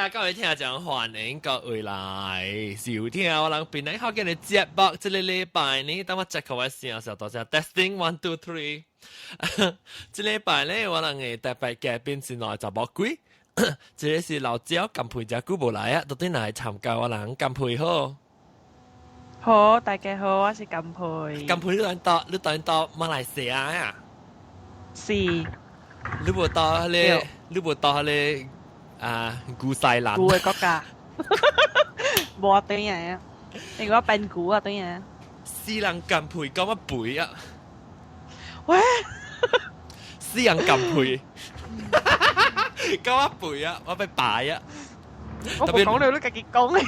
啊，各位聽眾歡迎各位來收聽我哋邊嚟學嘅節目。這個禮拜呢，當我 check 開聲嘅時候，多謝 testing 1 2 3。這禮拜呢，我哋嘅特別嘉賓是來就冇鬼。這個是老趙金培隻古無來啊，到底嚟參加我哋金培好。好，大家好，我是金培。金培你到馬來西亞啊？是。你冇到你啊，古西蘭。古嘅國家。冇啊，對人啊。如果變古啊，對人。私人金培咁乜背啊？喂。私人金培。咁乜背啊？我被擺啊。我冇講你都自己講嘅。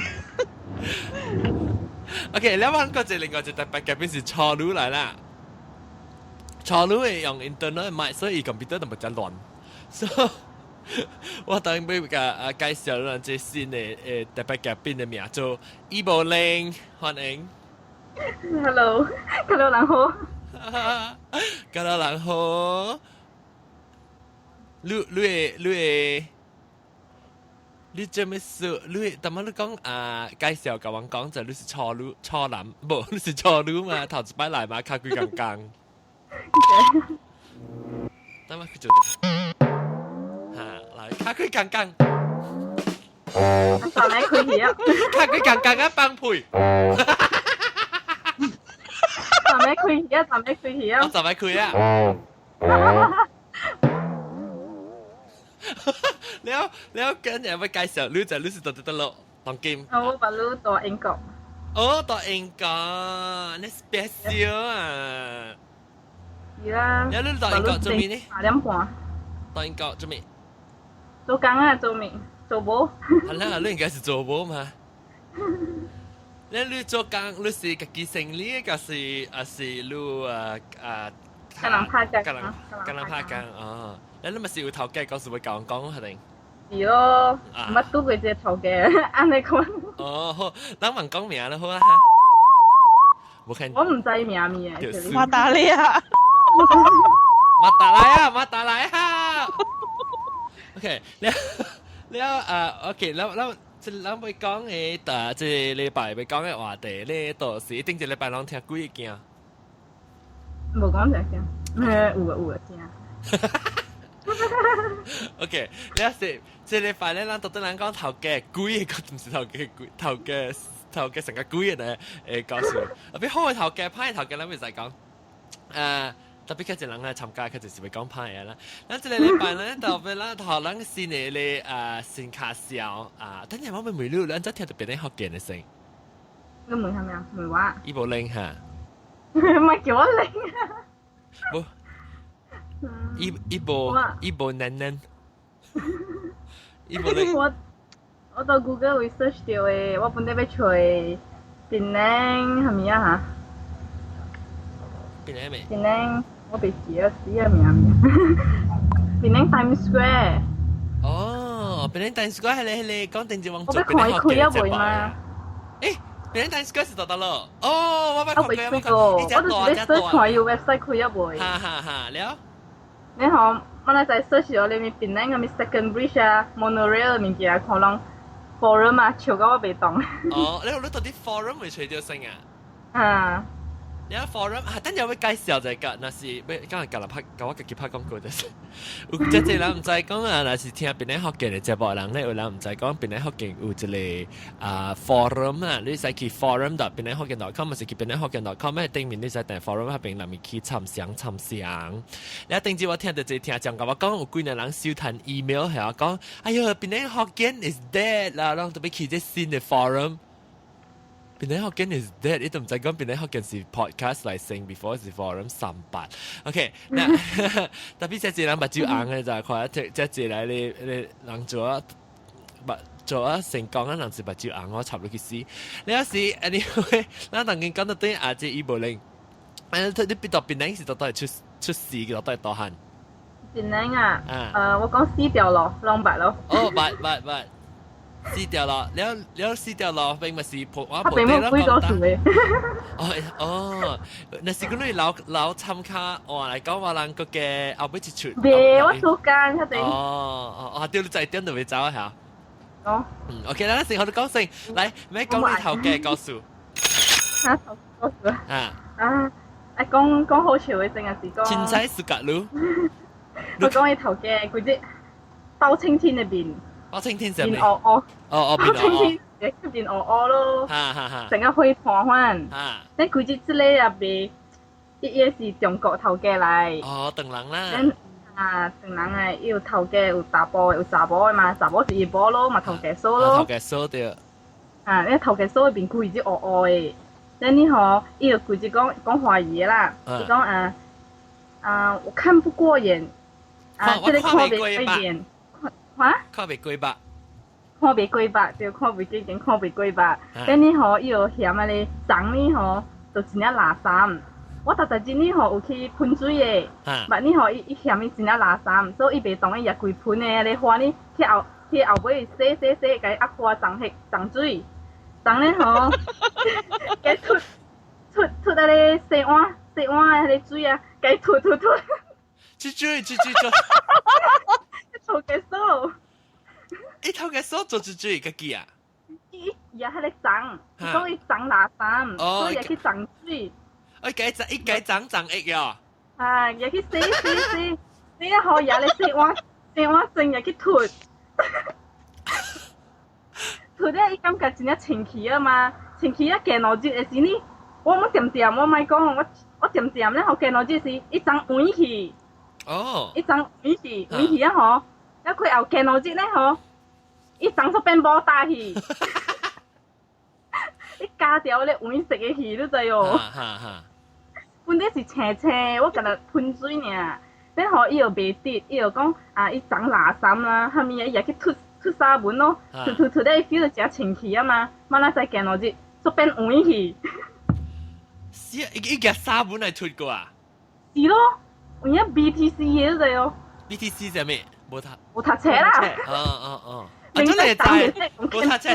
OK， แล้วมันก็จะ另外就特別嘅邊是錯路嚟啦。錯路係用 internet 買，所以 computer 就唔會亂。所以我等俾個介紹啦，即係新嘅特別嘅邊嘅名做伊布玲，歡迎。Hello， Hello 人好。Hello 人好。你做咩事？你但係你講介紹甲我講就你是錯男，不你是錯女嘛？頭一擺來嘛，卡幾剛剛。但係佢做嚇來卡幾剛剛。站喺佢而家。卡幾剛剛啊，幫配。站喺佢而家，站喺佢而家。我站喺佢啊。แล้วกันอย่าไปไกลเสียวรู้จักรู้สึกตัวตลกตองกิม 我把路到英國。哦，到英國，你 special 啊！而家。แล้ว你到英國做咩呢8點半。到英國做咩？做工啊，做咩？做冇。係啦，你應該是做冇嘛？你做工，你是自己生理，還是你กำลังพากันกำลังพากันอ๋อแล้ว你咪是有頭家告訴我講係定？係咯，乜都佢隻頭嘅，啱你講。哦，好，等問講名啦，好啦嚇。我唔知名啊，馬達利亞。馬達來啊 ！OK， แล้วOK， แล้วไป講嘅即係禮拜ไป講嘅話題咧，到時定一禮拜攏聽幾件？冇講成件，有啊件。OK， แล้วสิ即係禮拜咧，咱到底咱講頭家幾個，唔是頭家成個幾嘅告訴。特別好嘅頭家，歹嘅頭家，咱咪就講特別佢一人嚟參加，佢就是會講歹嘅啦。咱即個禮拜咧，特別咱頭咱新嘅咧新卡小等陣我咪未了，咱真聽到別人學嘅聲。你問係咪啊？梅話。伊無靈嚇。唔係叫我靈啊！不，伊無能能，伊無靈。我到 Google research 到嘅，我本來要找檳榔係咪啊嚇？檳榔咩？檳榔我被記咗死啊名。檳榔 Times Square。哦，檳榔 Times Square 係你講定住往做檳榔學嘅節目嘛？誒。別人 Times Square 是到咯，哦，我咪學過，我都係 search 看要 website 開一回。哈哈哈，了。你好，我哋在 search 咗裏面檳榔嘅咪 Second Bridge 啊 ，monorail 物件可能 forum 啊，笑到我袂動。哦，你到啲 forum 會吹到聲啊？啊。你喺 forum 等陣會介紹就係㗎，那是咩？今日夾嚟拍，我自己拍廣告就是。有即係人唔知講啊，那是聽邊啲學嘅節目人咧，有人唔知講邊啲學嘅有一個forum 啊，你使去 forum 度邊啲學嘅 .com， 咪是去邊啲學嘅 .com 咩？頂面你使訂 forum 入邊，裡面去參詳。你一定知我聽到這聽講我講有幾個人收彈 email 係我講，哎呦邊啲學嘅 is dead 啦，然後特別去啲新嘅 forum。邊啲學嘅 is dead， 你都唔使講邊啲學嘅是 podcast 嚟成 before 是 forum 38。OK， 嗱，特別這人目睭硬嘅就係看這嚟你人做成功嘅人是目睭硬，我插落去死。你有時anyway，咱當然講到對這伊無靈，你邊度邊啲是到底出事嘅，到底多閒？檳榔啊，我講撕掉咯，浪白咯。哦，白。撕掉咯，你撕掉咯，並唔係我並冇幾多錢嘅。哦，那是嗰啲老參加話嚟講話人個嘅後尾一出。別，我做工一定。哦，掉你再點都會走下。咯。OK 啦，先我哋講先，嚟咩講你頭嘅故事啊，頭嗰時啊？講好笑嘅，淨係是講。凊彩暑假路，我講你頭嘅嗰隻包青天嘅面，包青天上面，面惡惡，哦，包青天嘅面惡惡咯，成日可以看翻。你佢隻之類入邊，伊是中國頭嘅嚟。哦，鄧人啦。鄧人誒，有頭嘅有查甫有查甫嘅嘛，查甫是伊波咯，嘛頭嘅梳咯。頭嘅梳對。你頭嘅梳入邊佢隻惡惡嘅，你好，伊就佢隻講華語啦，伊講我看不過眼，即係看不過眼，看不過吧。看袂過吧，就看袂幾件，看袂過吧。等你吼，伊就嫌啊咧，長你吼，就真正垃圾。我逐日真你吼有去噴水嘅，但你吼伊嫌伊真正垃圾，所以伊袂當伊也規噴嘅，咧花你去後尾洗，甲伊壓花長水，長咧吼，甲伊出啊咧洗碗啊咧水啊，甲伊吐。豬，頭嘅梳。伊頭嘅梳做豬個機啊？伊也喺咧長，所以長垃圾，所以也去長水。伊改長液哦。也去洗，你一好也咧洗碗整也去吐咧，伊感覺真正清氣啊嘛，清氣啊見落去嘅時呢，我掂，我咪講，我掂咧，好見落去時，伊長換氣。哦。伊長換氣啊嗬，一佢後見落去咧嗬。伊長出變波大氣，伊加條咧黃色嘅氣都知哦。本啲是青，我今日噴水呢，然後伊又袂滴，伊又講伊長垃圾啦，後面伊也去吐沙文咯，吐咧伊 feel 到只清氣啊嘛，馬拉再見落去，就變黃氣。是啊，伊夾沙文嚟吐過啊？是咯，有影 BTC 嘅都知哦。BTC 係咩？冇讀車啦。哦。真係知，我睇出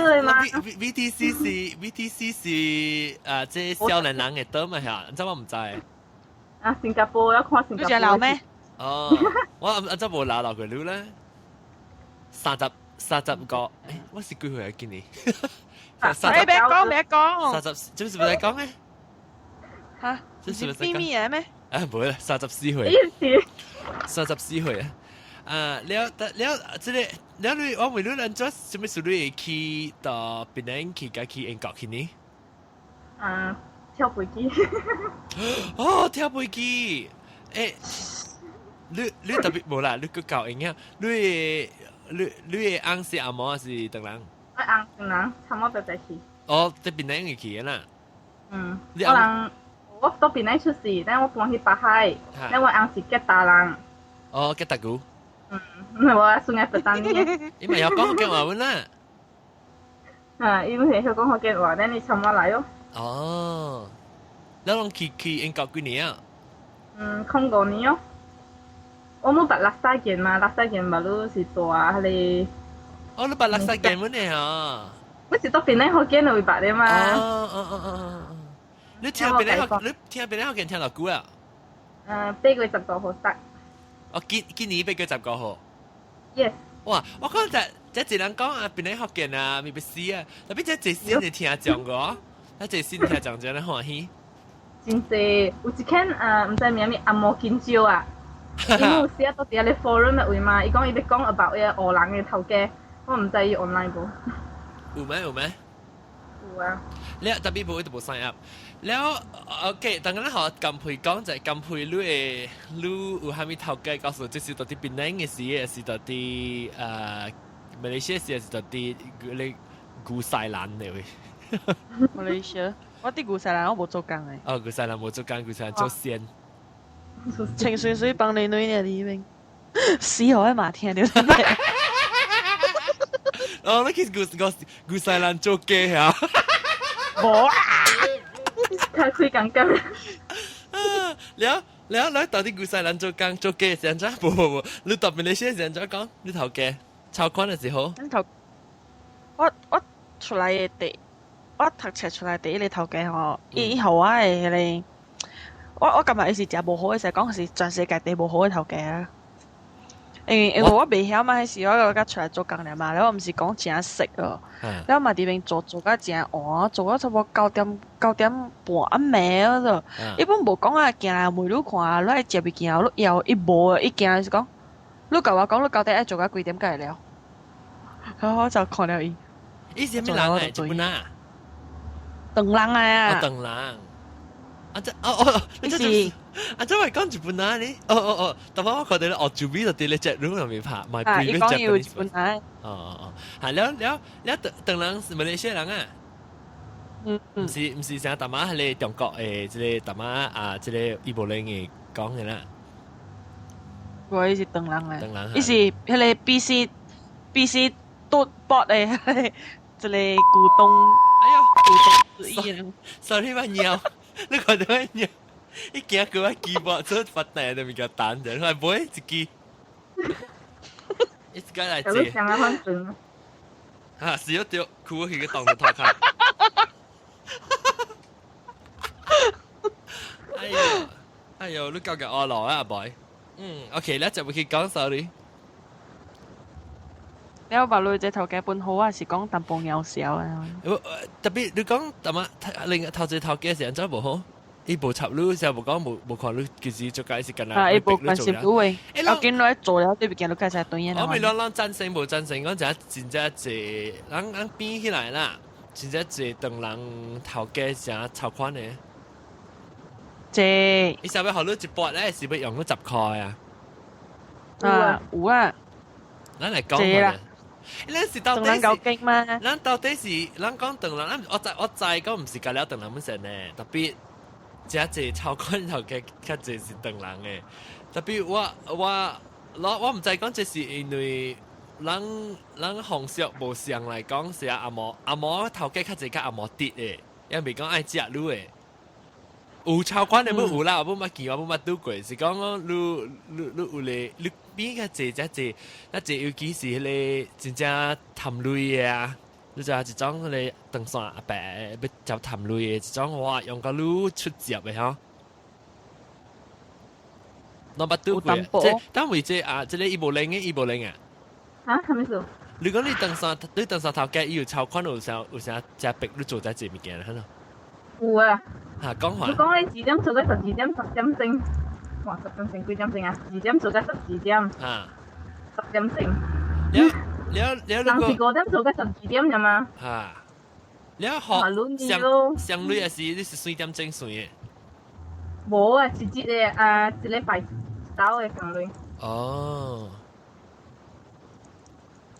VTC 是即係少年人嘅多嘛嚇，真我唔知。新加坡有看新加坡。你有留咩？哦，我真冇留落佢了咧。30個，我是幾歲啊？今年別講。30，做咩唔講咧？嚇？是秘密嘅咩？冇啦，34歲。34歲啊！แล้ว即係แล้ว你我ไม่รู้นั่นจะสมมติสุดที่ขี่ต่อเป็นนั่งขี่กับขี่เองก็ขี่นี่跳飛機。哦，跳飛機，你特別冇啦，你個教應啊，你嘅翁是阿嬤還是鄧人？我翁鄧人，差唔多白去。哦，在邊นั่งขี่啊啦？我到邊นั่ง出世，但我搬去北海，但我翁是吉打人。哦，吉打姑。我算係不當呢。因為有講福建話文啦。因為佢講福建話，但你差唔多嚟咯。哦，แล้วลองขี่เองกับกี่年啊？5年哦。我冇白垃圾件嘛，垃圾件咪都是大你。哦，你白垃圾件乜嘢啊？我是到邊咧福建會白嘅嘛。你聽邊咧福建聽到久啊？8月10個號得。哦，今年8月10個號。Yes。哇！我講就一人講啊，邊咧福建啊，咪不死啊，特別即係新嘅聽講個，即係新聽講真係歡喜。真濟，有一間唔知名阿摩金蕉啊，伊有寫到啲咧 forum 嘅位嘛，伊講伊要講 about 嘅荷蘭嘅頭家，我唔知伊 online 無。有咩？有啊。แล้ว特別冇sign up，แล้วOK，當然好咁配講就係咁配你有係咪頭家告訴，即係到啲邊靚嘅事，還是到啲馬來西亞事，還是到啲你古西蘭嘅位？馬來西亞，我啲古西蘭我冇做工嘅。哦，古西蘭冇做工，古西蘭做仙。情緒水幫你女嘅呢邊，死我喺馬聽到。哦，你其實古西蘭做嘅嚇。冇啊！太開講緊。แล้วตอนที่กูใส่ลันโจกังโจเกเสียงจ้าบ่你特別你先เสียงจ้า講你頭嘅超寬嘅時候我出來嘅第我讀冊出來第一個頭嘅吼以後我係你我今日是食無好嘅時候講是全世界第無好嘅頭嘅啊因為我未曉嘛，迄時我而家出來做工了嘛，然後我唔是講真食哦，然後嘛啲邊做到真晏，做到差不多9點半暗暝嗰度，一般無講啊，行每路看啊，你食物件，你要一無一件是講，你甲我講你9點愛做到幾點解了？然後我就看了伊。伊是咩人嚟？日本啊？鄧人啊！鄧人。你是即係講日本啊你？但我覺得咧，住邊度啲咧隻 room 入面拍，my previous Japanese。日本啊。係你鄧人是馬來西亞人啊？唔是成日大媽係你中國誒，即係大媽啊，即係伊部領嘅講嘅啦。我伊是鄧人啊。鄧人。伊是迄個 BC 多博誒，即係股東。股東之一人。Sorry 乜嘢？你覺得乜嘢？一見佢話機博做發大都咪叫蛋嘅，佢唔會自己。一個嚟接。有想要換準。啊，是要掉褲去個檔度偷看。哎呦，你教嘅我來啊，boy。OK，咧就會去講 sorry。你有話女仔頭家本好啊，是講淡薄幼小啊。特別你講淡啊，另頭仔頭家時陣真無好，伊無插路，就無講無看路，其實做解釋緊啦。伊無關心路誒，我見你做了對邊件都介紹對嘢啦。我咪兩贊成無贊成，講就真正係人變起來啦，真正係當人頭家成超寬嘅。借。你使唔使學到一百咧？是不用到10塊啊？有啊。咱嚟講啦。咱是到底是，咱到底是，咱講鄧人，我知講唔是隔了鄧人本身咧，特別真係超寬頭嘅，較濟是鄧人嘅。特別我唔知講，這是因為咱方式無相來講是阿嬷頭家較濟較阿嬷啲嘅，因為講愛食滷嘅。有超寬的冇有啦，我冇乜見，我冇乜拄過，是講你有咧，你邊個濟只濟，尤其是迄個真正談類嘅啊，你就係一種迄個長線阿伯要接談類嘅，一種哇用個滷出接嘅嗬。我冇拄過，即單為即啊，即個伊無靈啊。啊，係咪數？你講你長線頭家，伊有超寬有啥只逼你做只濟物件啦，嚇有啊。嚇講話。你講你幾點做到12點10點正？哇，10點正幾點正啊？2點做到12點。啊。10點正。你當時5點做到12點啫嘛？嚇。你學上女也是你是3點正算嘅。冇啊，是一禮拜到嘅上女。哦。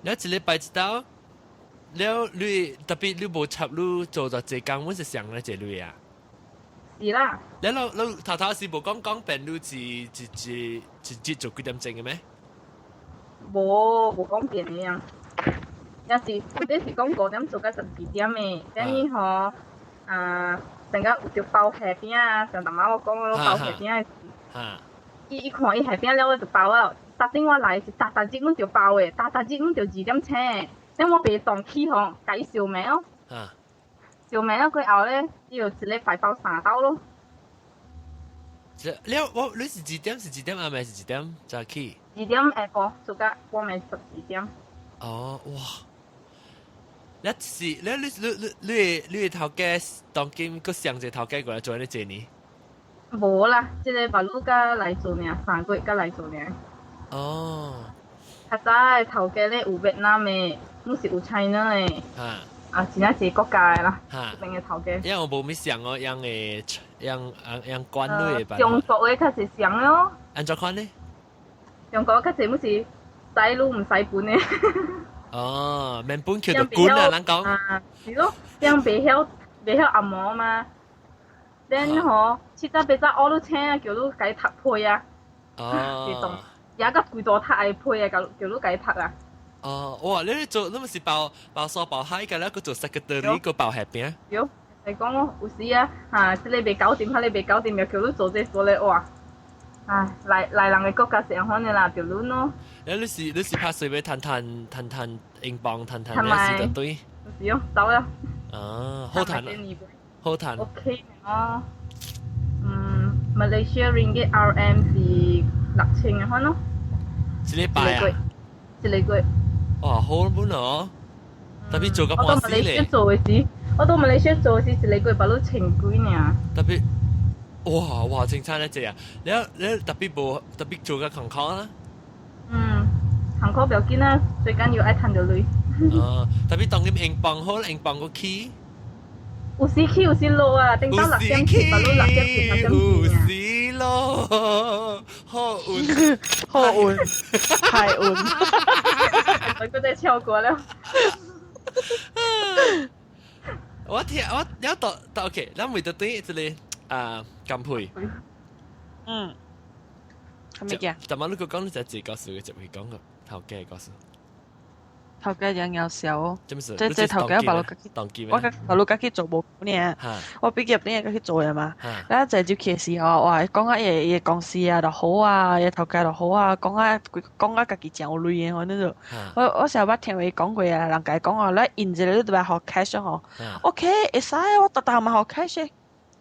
你一禮拜到？你特別你無插你做咗這工，我是上咧這類啊。是啦。你頭是無講病你是做幾點鐘嘅咩？冇講病嘅樣。有時你是講5點做到12點嘅，等於嗬成個有條包下邊啊，上大媽我講嗰個包下邊嘅事。伊看伊下邊了，我就包啊。打電話來是打字阮就包嘅，打字阮就2點請。等我被當起嗬，計小名咯。小名佢後咧，要一禮拜包3刀咯。你是幾點？阿妹是幾點早起？2點下晡，做到我咪12點。哦，哇！你頭家當今個上隻頭家過來做呢幾年？冇啦，即係把路家嚟做呢，3個月家嚟做呢。哦。較早頭家咧有越南嘅，唔是有 China 嘅。真係是國家嘅啦。另嘅頭家。因為我冇咩上哦，樣關類嘅吧。中國嘅較係上咯。安怎款呢？中國較係唔是使路唔使本嘅。哦，免本叫做官啊，人講。是咯，樣未曉按摩嘛。then 嗬，7早8早我都請啊，叫你解讀配啊。哦。有個幾多塔嘅配啊，叫你解讀啊。哦，哇！你咪是包沙包海㗎啦，佢做 secretary 個包下邊。有，你講咯，有時啊，即你未搞掂，你未搞掂又叫你做這做咧，哇！嚟人嘅國家上可能啦，條路咯。你是拍水俾談英鎊，談一時就對。是咯，走啦。好談啊！好談。OK 哦。Malaysia Ringgit RM 是6000嘅可咯。一禮拜啊，一個月。哇，好本哦，特別做個半死咧。我到馬來西亞做嘅時，一個月包到千幾呢。特別，哇，正餐一隻啊！你特別做個康康啦。康康唔要緊啦，最緊要愛賺到鐳。特別當你英鎊好，英鎊個 key。有時起有時落啊，頂到6點起，包到6點起6點起啊。有時落，好運，好運，太運。我都在超過了。我聽我有到 OK， 咱為到對一個金配。係咩嘅？但係你講你就自己告訴嘅，就會講個頭家告訴。頭家人有時候，即頭家白老吉，我白老吉做冇呢，我畢業呢去做嘅嘛。然後就招期時候，哇，講下嘢公司啊就好啊，嘢頭家就好啊，講下自己真有類嘅我呢度。我成日捌聽佢講過啊，人家講話咧，現在你都係學 cash 嗬。OK， 會使我特特咪學 cash，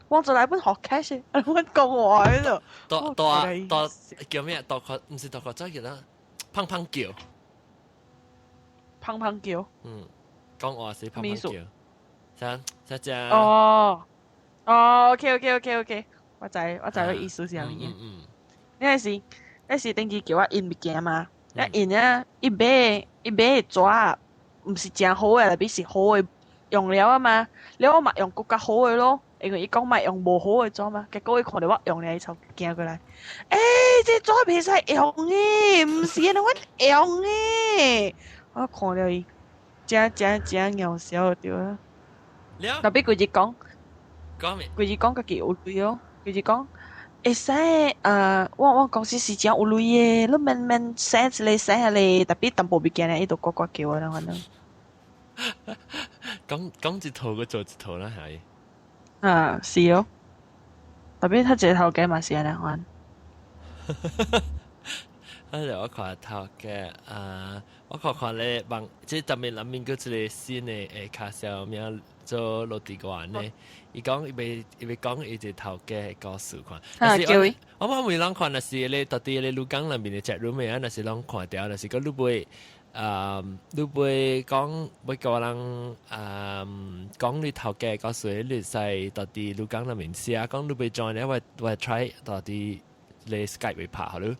往就嚟本學 cash， 我講話喺度。多叫咩？多個唔是多個，真係叫啦，砰砰叫。砰砰叫，講話是砰砰叫，實只。OK，我知個意思是乜嘢。那時頂住叫我印物件嘛，一印咧一買抓，唔是正好嘅，比是好嘅用料啊嘛，你我咪用更加好嘅咯，因為伊講咪用無好嘅抓嘛，結果伊看到我用咧，伊就驚過來，這抓唔使用嘅，唔是你我用嘅。我看了伊，真搞笑對啊！特別佢哋講家己有鐳哦，佢哋講會使我公司是真有鐳嘅，你免寫一個寫下嚟，特別淡薄物件咧，伊度呱呱叫啊，可能。講一套個做一套啦，係。是哦，特別佢一頭家嘛是安尼款。我看頭嘅我看咧，即係特別諗面嗰一個新嘅卡小名做落地關咧，伊講伊要講伊隻頭嘅故事看。叫伊。我未啷看，那是咧到底咧鹭港那邊嘅隻 room 啊，那是啷看掉，那是個鹭貝講要個人講你頭嘅故事，你使到底鹭港那邊寫，講鹭貝 join 咧，我 try 到底你 Skype 會拍好咯。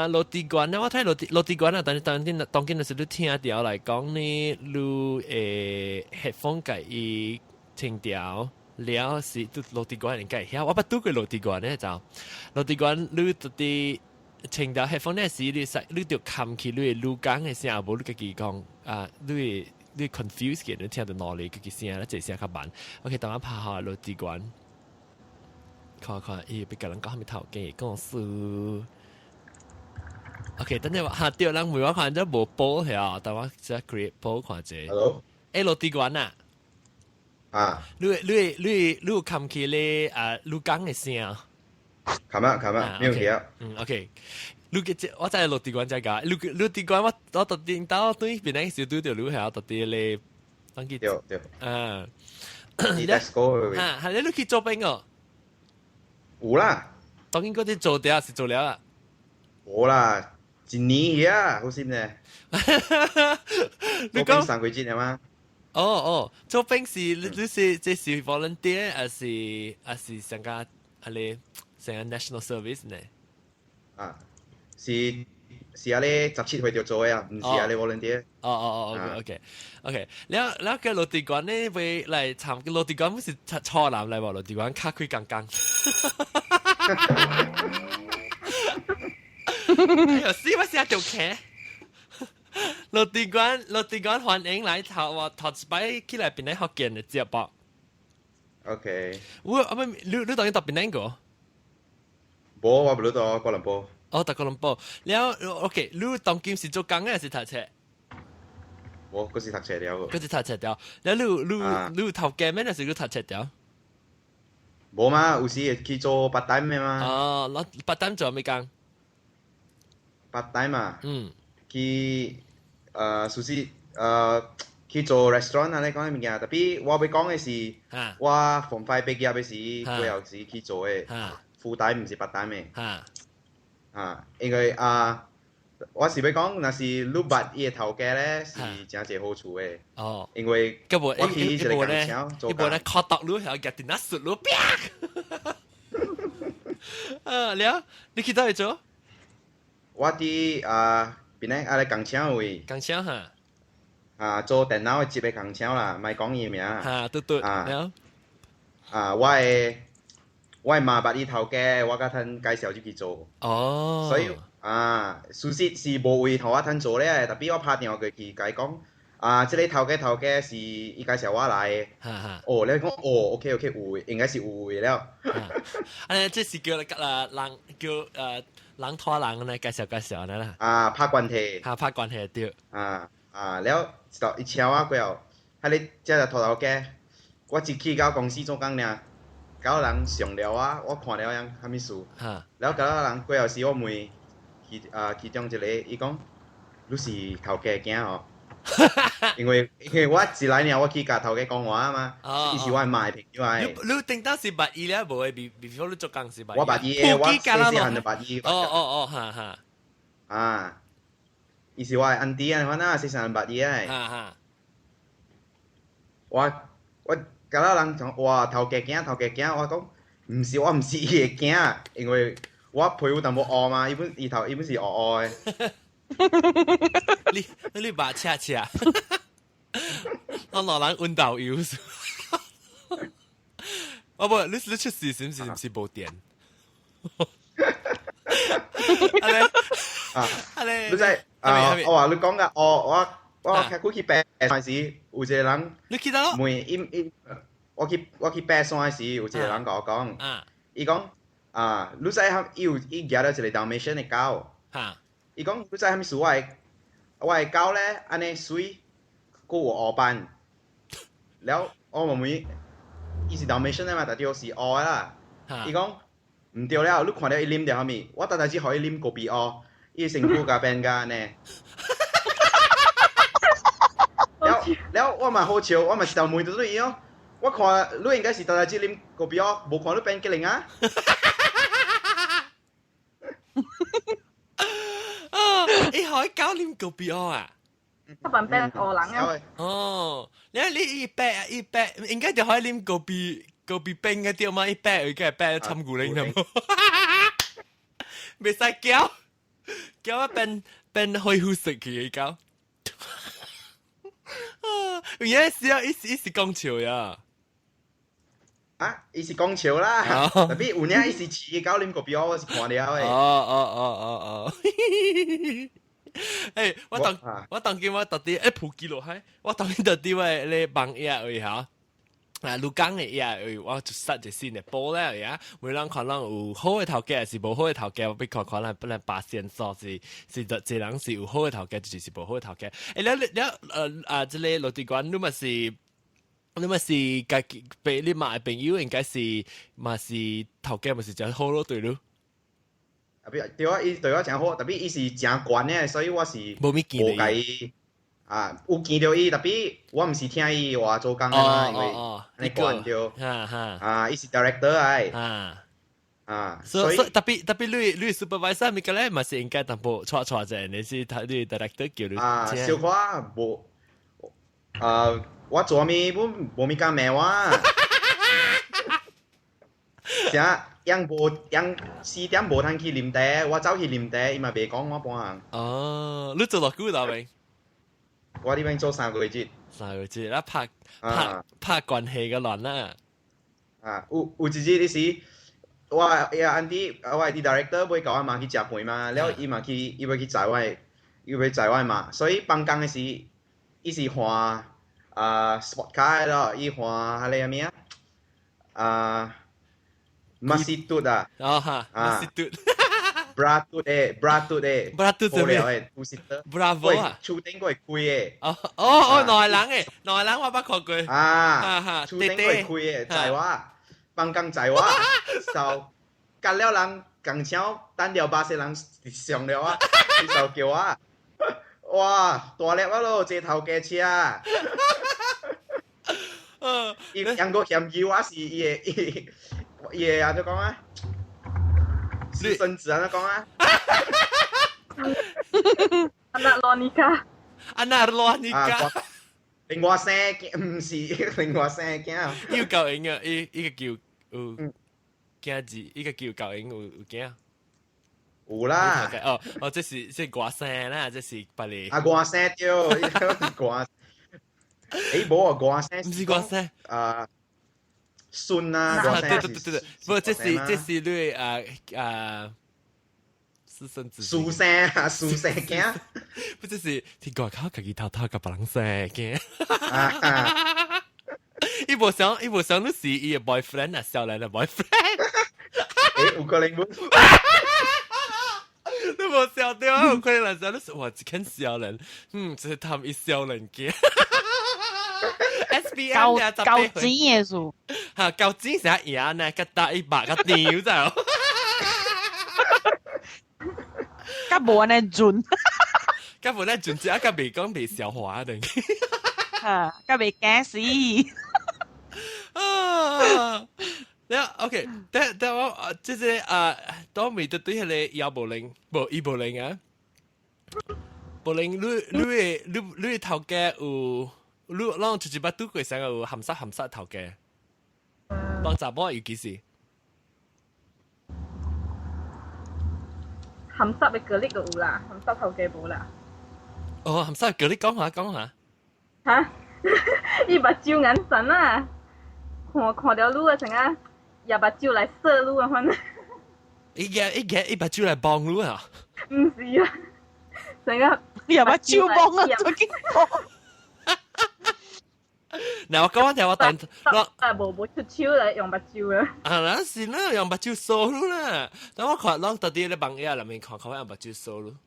落地關咧，我睇落地關啊，當然是你聽到嚟講呢，你headphone 介伊停掉，了是落地關人介曉，我不拄過落地關咧就落地關你到底停掉 headphone 咧時，你就冚起你鹭港嘅聲，無你家己講你 confuse 嘅，你聽到哪裡嘅聲咧，這聲較慢。OK，等我拍下落地關，看，伊別個人講係咪頭嘅講事。OK，等陣話對人每我看都無報係但我只 create 報看者。Hello，落地關啊！你有冚起咧鹭港嘅聲。冚啊，沒有聽。OK，我真係落地關真㗎。落地關我特定到對邊個時對條路係特定咧，當佢對。你 Let's go。係你去做兵哦？有啦。當然嗰啲做掉是做了啦。冇啦。一年呀，好心呢。你講3個月嘛？做兵是你是這是 volunteer 還是成個成個 national service 呢？是啊咧，17歲就做呀，唔是啊咧 volunteer。OK。แล้ว個落地關呢會嚟參個落地關，唔是初男嚟喎，落地關卡開剛。有時我成日做劇，落地關歡迎來頭一擺起來邊嚟學見嘅接駁。OK。你當然特別難個？冇，我唔到哥倫坡。特哥倫坡。แล้ว OK， 你當今是做工嘅還是讀冊？我嗰時讀冊了。嗰時讀冊掉。แล้ว你頭家咩？還是你讀冊掉？冇嘛，有時去做 part time 嘅嘛。part time 做咩工？part time 啊，去去做 restaurant 啊，你講嘅物件，特別我要講嘅是，我from 5畢業嘅時，最後時去做嘅，full time 唔是 part time 嘅，因為我是要講，那是你捌伊個頭家咧，是真濟好處嘅。哦，因為我去一個工廠做工。一部咧靠獨路，然後夾定那術路，啪！了，你去到去做？我啲邊咧啊，工廠位。工廠哈。做電腦接嘅工廠啦，唔係講伊名。對。了。我係麻煩伊頭家，我甲佢介紹就去做。哦。所以事實是無位同我佢做咧，特別我拍電話過去佢講，即個頭家是伊介紹我來嘅。哦，你講OK 有應該是有位了。即是叫人叫人拖人咧介紹咧啦。拍關係。拍關係對。了就一請我過後，你即係頭家，我一去到公司做工呢。搞人上了我看了樣蝦米事，然後搞人過後時我問其中一個，伊講你是頭家囝哦，因為我一來呢，我去甲頭家講話啊嘛，伊是我買朋友啊。你頂當是捌伊咧，無誒，before 你做工是捌伊。我捌伊誒，我細漢就捌伊。伊是我誒安弟啊，我那細漢捌伊誒。我。搞到人講哇頭家囝，我講我唔是伊個囝，因為我皮膚淡薄黑嘛，伊本是黑嘅。你把恰，我老人運導遊。我不，你出事是唔是冇電？你真我話你講噶，我去爬山時，有一個人，你記得咯？我去爬山時，有一個人甲我講，伊講你知伊舉到一個 Dalmatian 的狗，伊講你知蝦米事？我的狗咧，安尼水，佫有黑斑，了我問伊是 Dalmatian 的嘛？但係是黑啦。伊講唔對了，你看到伊啉着蝦米？我特只互伊啉高比黑，伊身軀甲變甲安尼。了我嘛好笑，我嘛是頭問到你哦。我看你應該是特只啉高比哦，無看你變吉靈啊。伊可以搞啉高比哦啊？他扮變黑人啊。哦，你伊白應該就可以啉高比冰嘅啲嘛？伊白應該係白參古靈咁。未使叫我變開胡食嘅搞。原來是伊是講笑呀！伊是講笑啦，特別有影伊是飼狗啉個表，我是看了誒。誒，我當見我特啲一鋪記錄喺，我當見特啲喂你網頁而嚇。鹿港嘅嘢，我就塞隻先嘅波咧，而家每人可能有好嘅頭家，是無好嘅頭家，我俾可能不能把線索是這人是有好嘅頭家，就是無好嘅頭家。你即係落地關，你咪是家俾你買朋友，應該是咪是頭家，咪是真好咯，對咯。對啊，伊對我真好，特別伊是真懸嘅，所以我是冇咩見你。有見到伊，特別我唔是聽伊話做工啊，因為你慣到，伊是 director 啊，所以特別你 supervisor 咪個咧，咪是應該淡薄錯啫，你是你 director 叫你小可無，我做咪無咪敢罵我，像樣4點無通去啉茶，我走去啉茶，伊嘛袂講我半項。哦，你做落幾多位？我呢邊做3個月，啦拍關係嘅亂啦。有一日你是我安啲我啲 director 會教我嘛去食飯嘛，然後伊嘛去伊要去載我嘛，所以放工嘅時，伊是換sport car 咯，伊換係你咩啊？Masjid 啊，Masjid。Bratut 好了誒，2-seater。Bravo 啊！厝頂個係開嘅。內冷我捌看過。厝頂個係開嘅，載我，放工載我，就隔了人工廠等了巴士人上了啊，伊就叫我，哇，大粒啊咯，這頭家車。伊兩個嫌疑我是伊個安怎講啊？私生子安怎講啊？羅尼卡，那羅尼卡，另外聲唔是另外聲驚，要教英啊，依個叫驚字，依個叫教英有驚。有啦，這是外聲啦，這是別哩。外聲對，外，冇啊外聲，唔是外聲，順啊，外聲，對，不，這是你私生子。書聲啊，書聲驚，不，這是外口自己偷偷甲別人聲驚。伊無想你是伊嘅 boyfriend 啊，少年嘅 boyfriend。有可能冇。你冇笑掉啊！有可能人家都說哇，只看小人，這是他們一小人嘅。SBM 啊，夠錢嘅數，嚇夠錢成日贏呢，個打100個牛咋？甲無安尼準，甲無咧準，只啊甲未講未消化定。嚇，甲未驚死。啊！OK，但我即係當未得對迄個姚寶玲，伊寶玲啊，寶玲，你頭家有，你啷出去捌拄過啥個有含濕頭家，當查某有幾時？含濕嘅嗰啲就有啦，含濕頭家冇啦。哦，含濕嘅你講下。嚇！伊目睭眼神啊，看到你啊成啊！入目睭嚟射你啊！反正伊目睭嚟幫你啊？唔是啊，成個入目睭幫啊！最緊嗱，我講我等冇出手嚟用目睭啊！那是啦，用目睭掃你啦。等我看啷到底咧幫嘢裏面看用目睭掃你。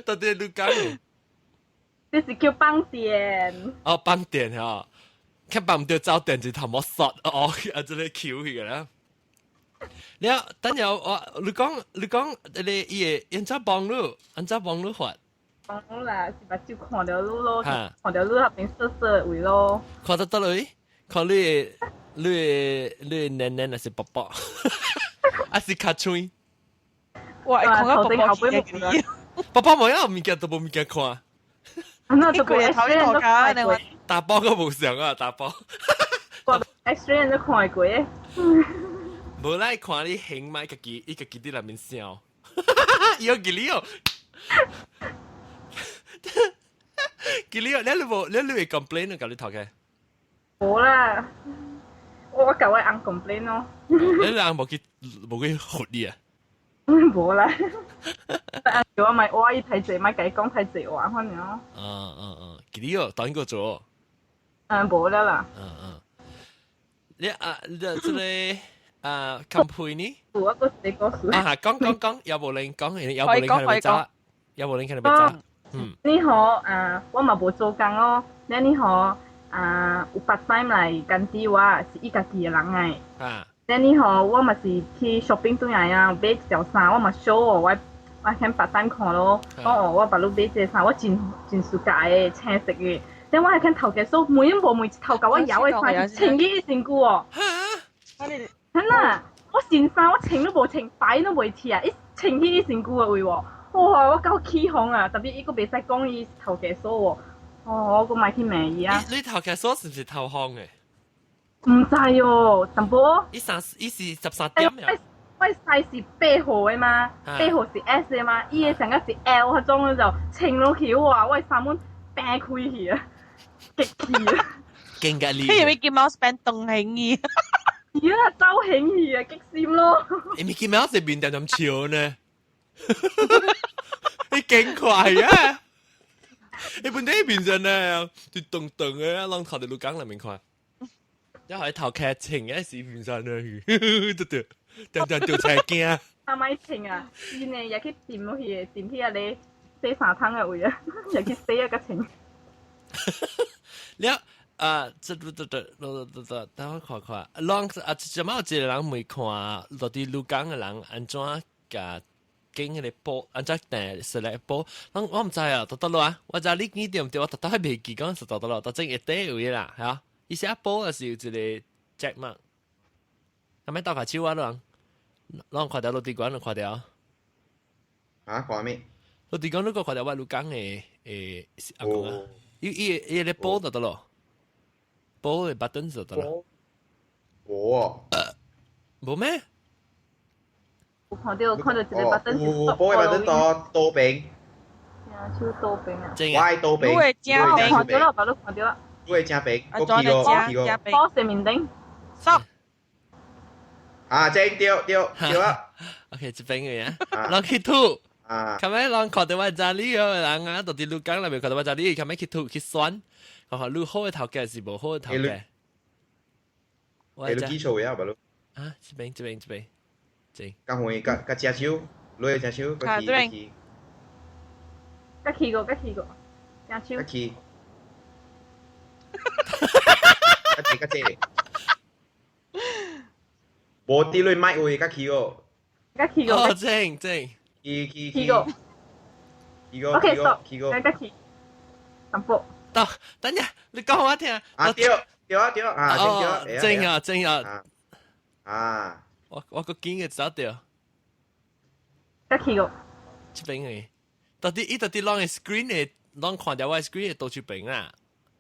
到底你講？這是叫放電。哦，放電嚇，看放唔到走電就頭冇索哦，這個 Q 去嘅啦。你等下你講你伊安怎幫你？安怎幫你法？幫你啦，是目睭看到你咯，看到你那邊色色位咯。看得到你？看你黏黏還是薄薄？還是卡嘴？我看到薄薄嘅，薄薄冇有物件都冇物件看。那都個 X-ray 都看過，打波都冇上啊！打波，個 X-ray 都看過。無來看你形咪個機啲裏面笑，有幾哩哦？幾哩哦？你會 complain 啊？搞你頭嘅？冇啦，我舊位硬 complain 咯。你硬冇去學啲啊？冇啦。我咪我要睇字，咪計講睇字話反正咯。幾哩哦？等個做。冇啦。你這個company 呢？我個寫個書。講，有冇人講？有冇人看你揸？有冇人看你揸？你好，我嘛無做工哦。你好，有 part time 嚟跟啲我，是伊家己嘅人誒。你好，我嘛是去 shopping 對嚟啊，買一條衫，我嘛 show 我肯 part time 看咯。我把你買隻衫，我真暑假嘅青色嘅。但我係肯頭嘅數，每一部每頭甲我有嘅衫，穿起一身久哦。真啊！我件衫我穿都無穿，擺都袂貼啊！一穿起一身久嘅位喎，哇！我夠起哄啊！特別伊個袂使講伊頭嘅數喎，我個買去罵伊啊！你頭嘅數是唔是偷烘嘅？唔知哦，淡薄。伊是13點呀？我 size 是8號嘅嘛，8號是 S 嘅嘛，伊嘅成個是 L 嗰種就穿落去哇！我衫滿病開去啊，極氣啊！勁㗎你！佢以為叫貓 spend 動興意。而家周興意啊，激閃咯！你咪見貓食面點咁潮呢？你勁快啊！你本地變陣啊，就動嘅，啷頭哋路講嚟面快。一係頭劇情一時變陣啊，掉菜驚。阿咪情啊，伊呢又去掂落去，掂去啊你洗衫湯嘅位啊，又去洗一個情。你等我看看，怎麼有一個人未看，落啲路講嘅人安怎甲經嗰個波，安怎定實嚟波？我唔知啊，得咯啊！我知你幾點對我特登未記講是得咯，特正一堆位啦，係啊！伊寫波嘅是有一個 Jack 嘛，係咪倒下手啊？人看到落地管就看到。啊，看咩？我哋講嗰個看到我錄講阿公啊，伊咧煲就得咯，煲嘅 button 就得咯。冇冇咩？我看到一個 button 是煲嘅 button 刀柄。手刀柄啊！正啊，刀柄。你會正柄？看到啦，把你看到啦。你會正柄？我再嚟正柄。包上面頂。stop。啊，正對啊。OK，這邊嘅呀，攞去吐。啊，咁樣攞看到我家裡個人啊，到底錄講裏面看到我家裡，咁樣去吐去酸，看看錄好嘅頭家是無好嘅頭家。你錄幾臭呀？把你。啊，這邊，正。咁會個隻手，攞隻手個氣。個氣個，隻手。個氣。個隻。冇啲類麥會個氣個。個氣個。哦，正。氣個。OK，stop。個氣。淡薄。等下，你講我聽。啊，對啊，正啊。啊。我個見嘅找到。個氣個。這邊嘅。到底攞嘅 screen 嘅，攞看到我 screen 嘅到處邊啊？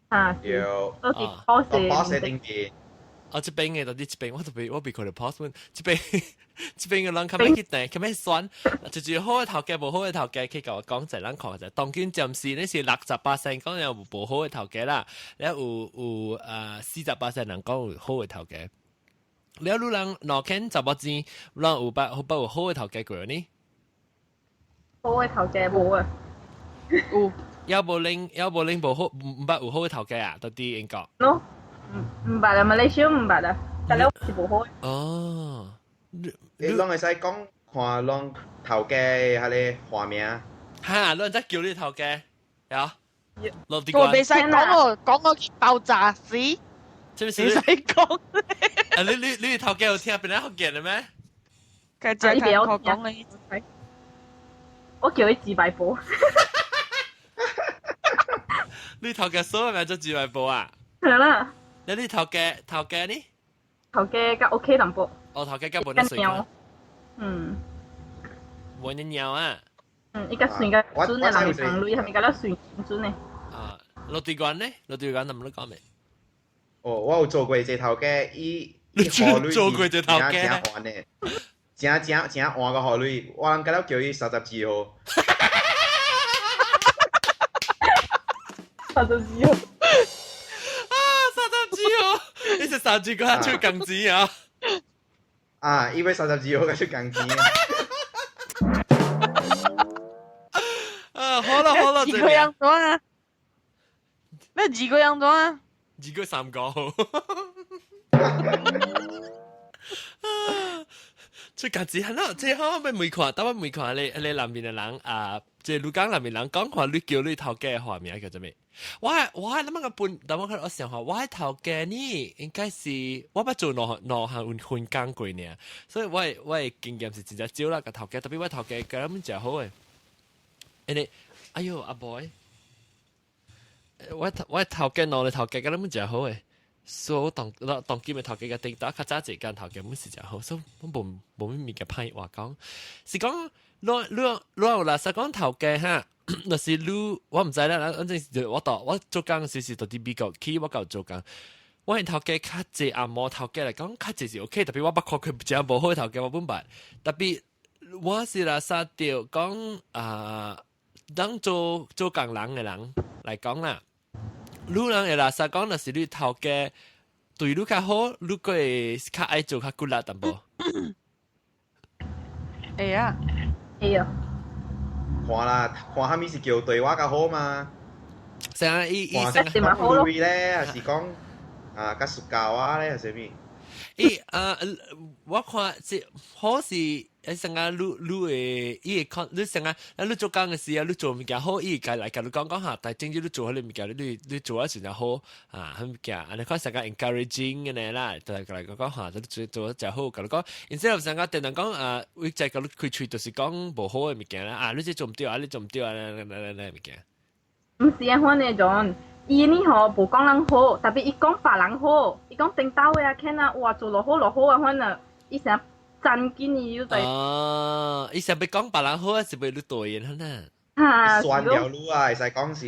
啊，有。都是pause 定邊。哦，這邊嘅到底這邊，我被佢哋 pause 問，這邊嘅人咁樣去定，咁樣選，就好嘅頭家，無好嘅頭家，佢甲我講就人看就，當今暫時呢是68%講有無好嘅頭家啦，然後有48%人講有好嘅頭家，然後你人攞錢就冇錢，人有好嘅頭家過呢？好嘅頭家冇啊，有無令無好唔捌有好嘅頭家啊？到底英國？唔捌啊，馬來西亞唔捌啊，但係我是無好。哦，你攏會使講看攏頭家係咧畫名。嚇，你真叫你頭家，有？我未使講我爆炸死，你使講。啊，你頭家有聽邊個學嘅咩？繼續聽我講嘅。我叫佢自敗波。你頭家所係咪做自敗波啊？係啦。你頭家呢？頭家甲 OK 淡薄。哦，頭家甲冇得水。冇得尿啊。伊甲算甲準嘅人行路，係咪甲得算準嘅？啊，落地關呢？落地關能唔能講咩？哦，我有做過一頭家，你做過一頭家？真換嘅，真換個河女，我諗叫伊32號。32號。你食32個出鋼紙啊？啊，因為32號出鋼紙。啊，好啦，幾個樣咗啊？咩幾個樣咗啊？2個3個。出鋼紙係咯，即係可唔可以每看？等我每看你南面嘅人啊，即係鹿港南面人講話，你叫你頭家嘅畫名叫做咩？我諗下個半，等我想下，我係頭家呢，應該是我捌做兩項分工過呢，所以我嘅經驗是真係少啦個頭家，特別我頭家嘅咁就好嘅。你，哎呦阿 boy，我頭家攞你頭家嘅咁就好嘅。所以當今嘅頭家嘅定打較早一間頭家冇事就好，所以我冇咩嘅批話講，是講你有啦，實講頭家哈，就是你我唔知啦，反正我做工時時到啲美國去我夠做工，我係頭家較濟阿嬤頭家嚟講較濟是 OK，特別我捌看佢真係無好頭家我本白，特別我是啦殺掉講當做工人嘅人嚟講啦。你人會啦，實講就是你頭家對你較好，你個會較愛做較骨力淡薄。會啊，會啊。看啦，看下面是叫對我較好嘛。成日伊成日好咧，還是講較塑膠啊咧，還是咩？我看是好是成日你看你成日你做工嘅時啊，你做物件好，伊會來甲你講下，但係正正你做迄個物件，你做咗就好啊，迄物件，安尼看成日 encouraging 嘅呢啦，就嚟講下，你做就好，甲你講，instead of 成日定人講會就甲你開喙，就是講無好嘅物件啦，你這做唔對啊，你做唔對啊，物件。唔是啊，款呢種。伊呢吼無講人好，特別伊講別人好，伊講頂到嘅啊，看啊，哇做落好啊，款啊，伊成真見伊要在。哦，伊想要講別人好，還是要你對人好呢？算了路啊，會使講是。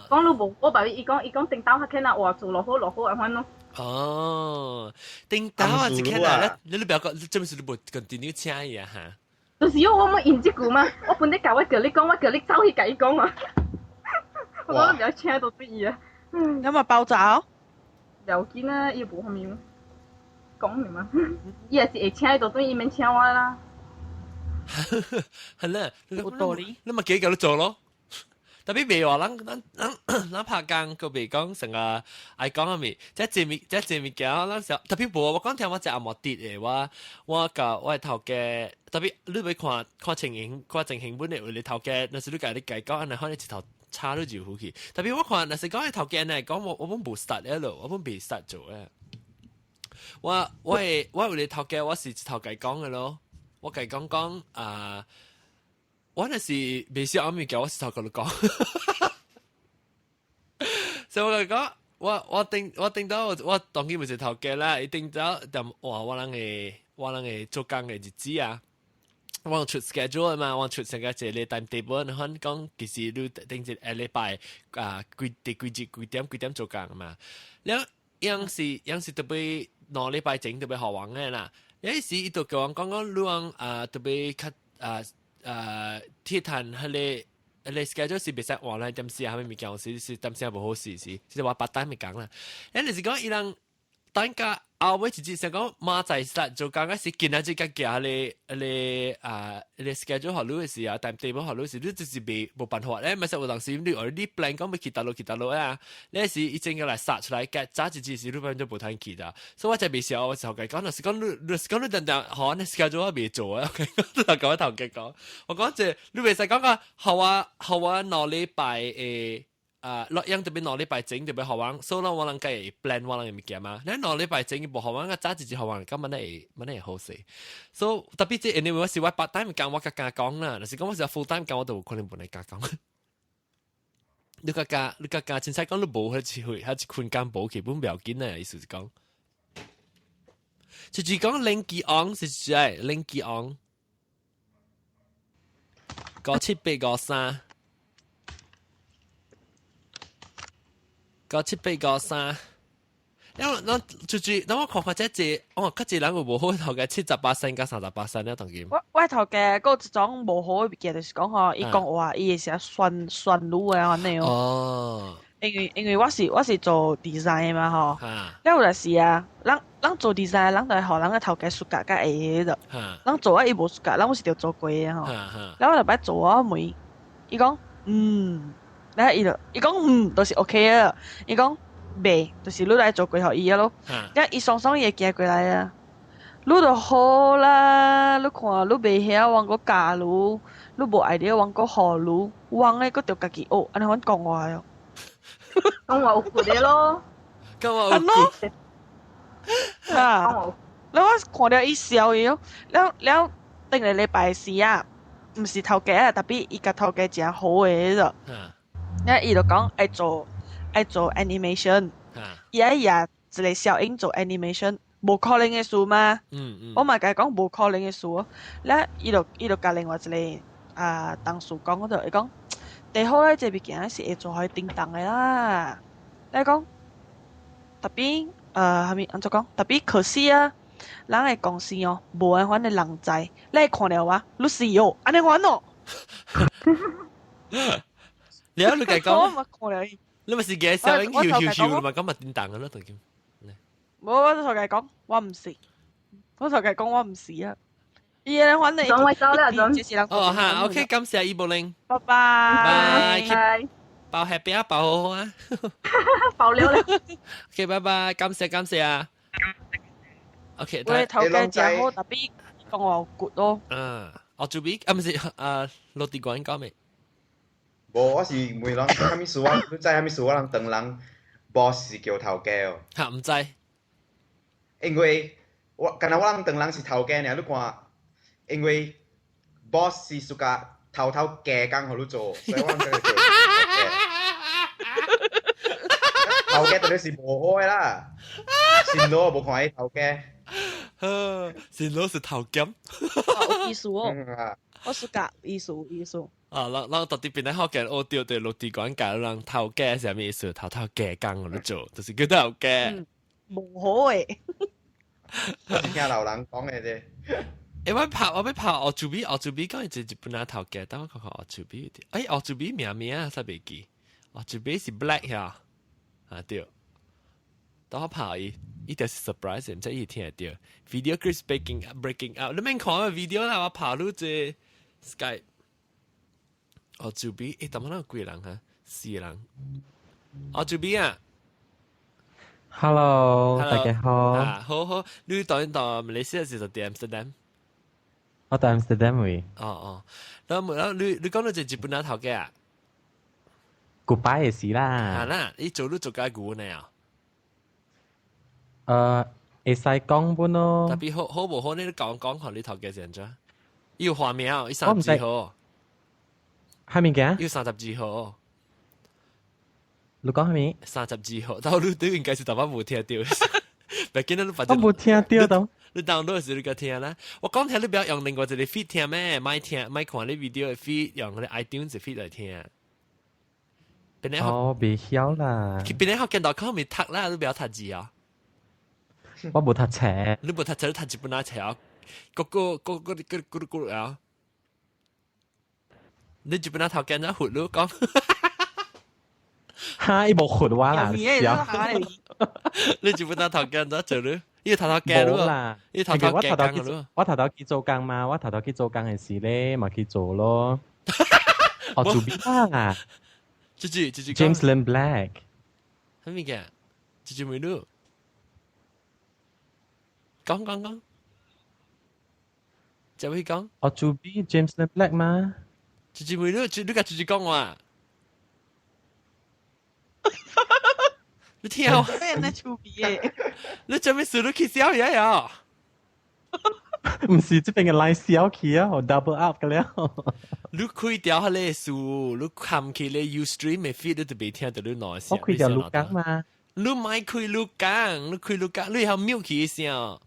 講路無好，吧？伊講頂到客嗱話做落好咁樣咯。哦，頂到啊，只看啊，你不要講，做咩事你無 continue 請伊啊哈？就是我冇演即句嘛，我本來教我叫你講，我叫你走去甲伊講啊。我覺得比較請到對伊啊。有冇爆炸？有見啊，伊無後面講你嘛，伊也是會請到對伊免請我啦。係啦，有道理。你咪幾嚿都做咯。特別未話，咱拍工個未講成個愛講啊咪，即係物件，咱時候特別無我講聽我只阿莫跌嘅，我頭嘅特別你要看情形本嚟，你頭嘅，那時你計講，安尼可能一頭差都就好去。特別我看那時講係頭嘅嚟講，我本無 start 嘅咯，我本未 start 做嘅。我有你頭嘅，我是頭計講嘅咯，我計講我那是未少暗面叫我頭嗰度講，所以我講我定到我當然唔係頭嘅啦，一定到但我人做工嘅日子啊，我出 schedule 嘛，我出成個這裡 timetable，然後講其實你定一禮拜幾點做工嘛，然樣是特別兩禮拜整特別好玩嘅啦，有時伊就講你講特別鐵壇佢哋 schedule 是別使話啦，點時係咪未講是點時係冇好事，即係話八單未講啦。有陣時講伊人等家後尾直接想講馬仔實做工嗰時，見下即個嘅你 schedule 好攞嘅時啊，但 table 好攞時，你就是冇辦法咧，咪實有當時你plan 講咪去大路啊，呢時一整個嚟殺出嚟嘅，揸住支時你變咗冇睇見啊，所以我就未時候我時候講，是講你等可能 schedule 我未做啊，就講一頭嘅講，我講就你未使講個後啊兩禮拜落樣特別兩禮拜整特別好玩，所以我能計 plan 我能嘅物件嘛。你兩禮拜整唔好玩，個揸住好玩，咁乜嘢好勢。所以特別即係anyway，我是我 part time 講我家講啦，但是講我是 full time 講我都可能唔嚟家講。你家真係講你冇喺困間補，基本唔要緊啊，意思係講。就講linky on 是係linky on，個783。783，因為等我看或者我較濟人會無好頭嘅78%加38%咧，當然。我頭嘅嗰種無好嘅物件，就是講吼，伊講話伊係寫酸路嘅安尼哦。因為我是做 design 嘛吼，แล้ว就是啊，咱做 design，咱就係學咱嘅頭嘅暑假甲會嘅，咱做啊伊無暑假，咱我是條做過嘅吼。แล้ว我就擺做啊每，伊講然後伊講就是 OK 啊，伊講未，就是你來做幾號伊咯。然後伊爽伊會寄過來啊，你就好啦，你看你未曉往個教你，你無 idea 往個學你，往咧個條家己學，安尼阮講話哦。講話有攰嘅咯，講話有攰。啊，你我看到伊笑伊咯，了頂個禮拜四啊，唔是頭家啊，特別伊個頭家真好嘅啫。然後伊就講愛做 animation，伊一個小英做 animation，無可能嘅事嘛。我咪甲伊講無可能嘅事哦。然後伊就甲另外一個同事講嗰度，伊講最好咧，這物件是會做可以叮當嘅啦。你講特別係咪安怎講？特別可惜啊，咱嘅公司哦，無安款嘅人才，你會看了啊，你是哦，安尼款哦。你講，你咪是嘅時候已經翹嘛，咁咪點彈嘅咯，同佢。我同佢講，我唔是，我同佢講我唔是啊。伊個反正總會走啦，總。哦嚇 ，OK，感謝伊布玲，拜拜，拜。包 happy 啊，包好好啊，爆料啦。OK，拜拜，感謝啊。OK，我頭家真好，特別講我骨咯。我做邊唔是落地廣告未？無，我是每人蝦米事我，你知蝦米事我人當人 boss 是叫頭家哦。嚇唔知，因為我干那我人當人是頭家呢，你看，因為 boss 是屬個頭家工互你做，所以我人叫頭家。頭家當然是無好嘅啦，先攞無看伊頭家。是攞是頭減。有意思哦，我是講意思。啊，咱到底邊咧學嘅我掉對落地廣告，讓頭家係咩意思？頭家工我都做，就是叫頭家。冇好誒。我是聽老人講嘅啫。我要拍澳洲比講係日本人頭家，等我看看澳洲比啲。澳洲比名啊，使袂記。澳洲比是 black 呀，啊對。等我拍伊就是 surprise，唔知伊聽得到。Video Chris breaking out，你免看個 video 啦，我拍到這 Skype。澳洲比，等下幾個人哈？4個人。澳洲比啊 ，Hello，大家好。啊，好，你到馬來西亞是在 Amsterdam。我到 Amsterdam 位。哦，然後你講到隻日本人頭家啊？Goodbye 嘅事啦。啊啦，你做介股呢啊？會使講本咯。特別好無好呢？你講下你頭家先啫。要畫面啊！要30號。係咪嘅？要32號。你講係咪？32號，但係你應該是台灣冇聽到。唔記得你發我冇聽到到。你 download 時你個聽啦。我講聽你不要用另外一個 feed 聽咩？咪看你 video 嘅 feed，用你 iTunes 嘅 feed 嚟聽。哦，別曉啦。邊咧學見到佢咪讀啦，你不要讀字啊。我冇讀冊。你冇讀冊，你讀日本冊啊？個啊！你日本人頭家咗活咯講。哈！伊冇活話啦。你日本人頭家咗做咯。要頭家咯。要頭家咯。我頭去做工嘛，我頭去做工嘅事咧，咪去做咯。我做邊啊？James Lin Black。係咪嘅？住咪咯。講。就會講。我做邊 James Lin Black 嘛？住咪咯，你家住講話。你聽我。咩人做邊嘅？你做咩事都去笑嘢呀？唔是這邊嘅來笑去啊，我 double up 嘅了。你開掉下你數，你撳起你 Ustream 嘅 feed 你就未聽到你內聲。我開掉錄音嘛。你咪開錄音，你有 mute 起聲。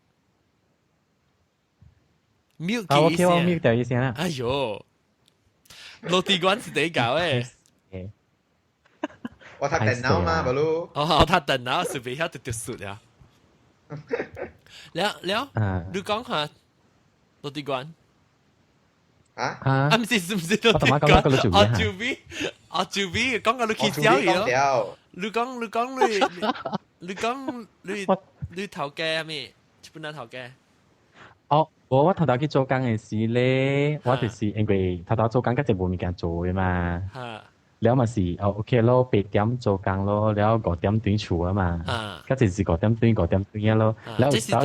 mute 起聲。OK，我 mute 掉一聲啦。哎呦，落地關是點搞誒？我睇電腦嘛，不如。我睇電腦，隨便喺度讀書啊。了，你講下落地關。啊？唔是落地關。我做 B，講個你去交易咯。你講你頭家咩？日本人頭家。哦，我頭去做工嘅事咧，我就是因為頭做工嗰隻冇物件做嘅嘛。แล้ว嘛是โอเค咯8點做工咯แล้ว5點轉厝啊嘛ก็就是5點轉咯แล้ว當時就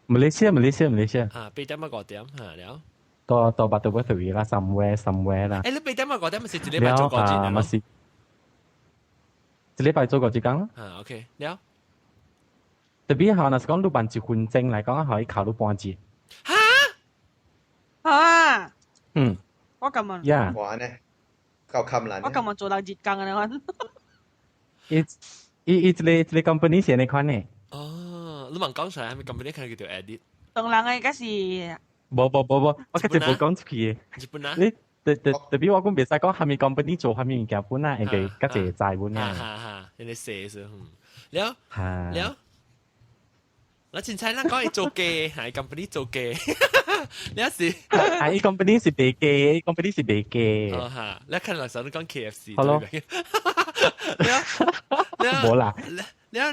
Malaysia 8點5點แล้วตัวบัตรวัตถุละ somewhere 啦你8點5點咪是一禮拜做過節嘛是一禮拜做過節工OK แล้ว特別係那是講你辦結婚證嚟講可以考到半節我咁問，玩呢？夠冚撚。我咁問做到熱更啊！你company 寫你看呢？哦，你問講出嚟係咪 company 看佢條 edit？當然嘅，嗰是冇，我佢就冇講出去。日本啊？你特別我講別使講係咪 company 做係咪物件本啊？人哋嗰隻債本啊。人哋寫咗，了。我前妻啦講係做嘅，係 company 做嘅。你有時係 company 是被嘅 ，company 是被嘅。哦嚇，你看落手都講 KFC。好咯。冇啦。你講